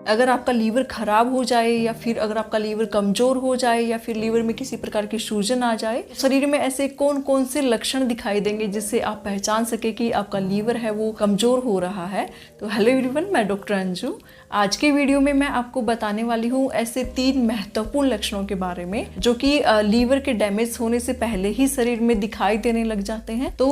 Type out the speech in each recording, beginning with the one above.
अगर आपका लीवर खराब हो जाए या फिर अगर आपका लीवर कमजोर हो जाए या फिर लीवर में किसी प्रकार की सूजन आ जाए, शरीर में ऐसे कौन कौन से लक्षण दिखाई देंगे जिससे आप पहचान सके कि आपका लीवर है वो कमजोर हो रहा है। तो हेलो एवरीवन, मैं डॉक्टर अंजू। आज के वीडियो में मैं आपको बताने वाली हूँ ऐसे 3 महत्वपूर्ण लक्षणों के बारे में जो कि लीवर के डैमेज होने से पहले ही शरीर में दिखाई देने लग जाते हैं। तो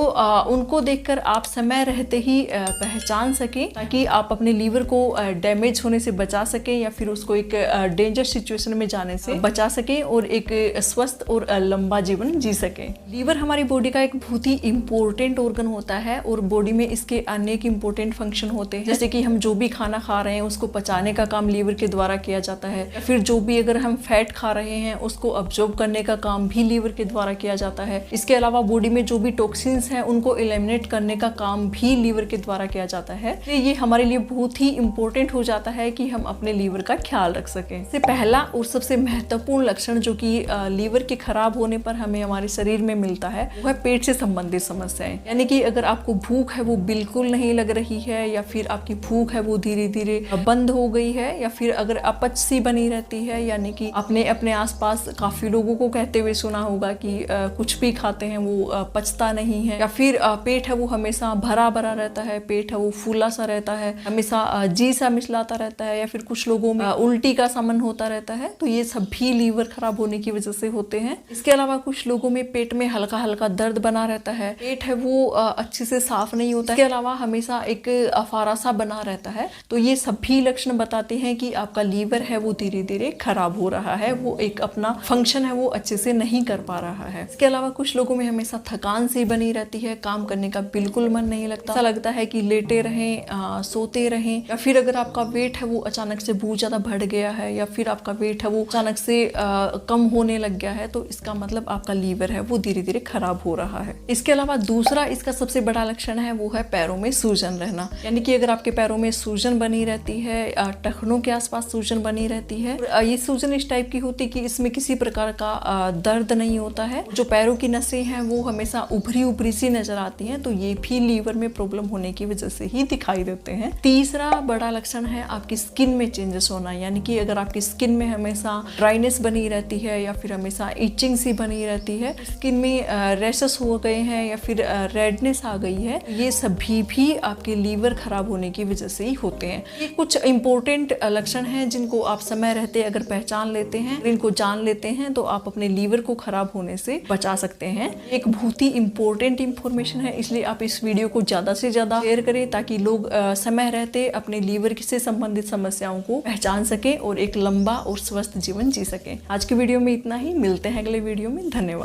उनको देखकर आप समय रहते ही पहचान सकें ताकि आप अपने लीवर को डैमेज होने से बचा सकें या फिर उसको एक डेंजर सिचुएशन में जाने से बचा सकें और एक स्वस्थ और लंबा जीवन जी सकें। लीवर हमारी बॉडी का एक बहुत ही इंपॉर्टेंट ऑर्गन होता है और बॉडी में इसके अनेक इंपॉर्टेंट फंक्शन होते हैं, जैसे कि हम जो भी खाना खा रहे हैं उसको पचाने का काम लीवर के द्वारा किया जाता है, या फिर जो भी अगर हम फैट खा रहे हैं उसको अब्जॉर्ब करने का काम भी लीवर के द्वारा किया जाता है। इसके अलावा बॉडी में जो भी टॉक्सिन्स हैं उनको एलिमिनेट करने का काम भी लीवर के द्वारा किया जाता है। ये हमारे लिए बहुत ही इंपॉर्टेंट हो जाता है कि हम अपने लीवर का ख्याल रख सकें। इससे पहला और सबसे महत्वपूर्ण लक्षण जो कि लीवर के खराब होने पर हमें हमारे शरीर में मिलता है वो है पेट से संबंधित समस्याएं। यानी कि अगर आपको भूख है वो बिल्कुल नहीं लग रही है, या फिर आपकी भूख है वो धीरे धीरे बंद हो गई है, या फिर अगर अपच सी बनी रहती है, यानी कि आपने अपने आसपास काफी लोगों को कहते हुए सुना होगा कि कुछ भी खाते हैं वो पचता नहीं है, या फिर पेट है वो हमेशा भरा भरा रहता है, पेट है वो फूला सा रहता है, हमेशा जी सा मिचलाता रहता है, या फिर कुछ लोगों में उल्टी का सा मन होता रहता है। तो ये सब भी लीवर खराब होने की वजह से होते हैं। इसके अलावा कुछ लोगों में पेट में हल्का हल्का दर्द बना रहता है, पेट है वो अच्छे से साफ नहीं होता है, इसके अलावा हमेशा एक अफारा सा बना रहता है। तो ये सभी लक्षण बताते हैं कि आपका लीवर है वो धीरे धीरे खराब हो रहा है, वो एक अपना फंक्शन है वो अच्छे से नहीं कर पा रहा है। इसके अलावा कुछ लोगों में हमेशा थकान सी बनी रहती है, काम करने का बिल्कुल मन नहीं लगता, ऐसा लगता है कि लेटे रहें, सोते रहें, या फिर अगर आपका वेट है वो अचानक से बहुत ज्यादा बढ़ गया है, या फिर आपका वेट है वो अचानक से कम होने लग गया है, तो इसका मतलब आपका लीवर है वो धीरे धीरे खराब हो रहा है। इसके अलावा दूसरा इसका सबसे बड़ा लक्षण है वो है पैरों में सूजन रहना। यानी कि अगर आपके पैरों में सूजन बनी रहती है, टखनों के आसपास सूजन बनी रहती है, ये सूजन इस टाइप की होती है कि इसमें किसी प्रकार का दर्द नहीं होता है, जो पैरों की नसें हैं वो हमेशा उभरी उभरी सी नजर आती हैं, तो ये भी लीवर में प्रॉब्लम होने की वजह से ही दिखाई देते हैं। तीसरा बड़ा लक्षण है आपकी स्किन में चेंजेस होना। यानी कि अगर आपकी स्किन में हमेशा ड्राइनेस बनी रहती है या फिर हमेशा इचिंग सी बनी रहती है, स्किन में रैशेस हो गए हैं या फिर रेडनेस आ गई है, ये सभी भी आपके लीवर खराब होने की वजह से ही होते हैं। ये कुछ इंपॉर्टेंट लक्षण हैं जिनको आप समय रहते अगर पहचान लेते हैं, इनको जान लेते हैं, तो आप अपने लीवर को खराब होने से बचा सकते हैं। एक बहुत ही इंपॉर्टेंट इंफॉर्मेशन है, इसलिए आप इस वीडियो को ज्यादा से ज्यादा शेयर करें ताकि लोग समय रहते अपने लीवर से संबंधित समस्याओं को पहचान सके और एक लंबा और स्वस्थ जीवन जी सके। आज के वीडियो में इतना ही, मिलते हैं अगले वीडियो में। धन्यवाद।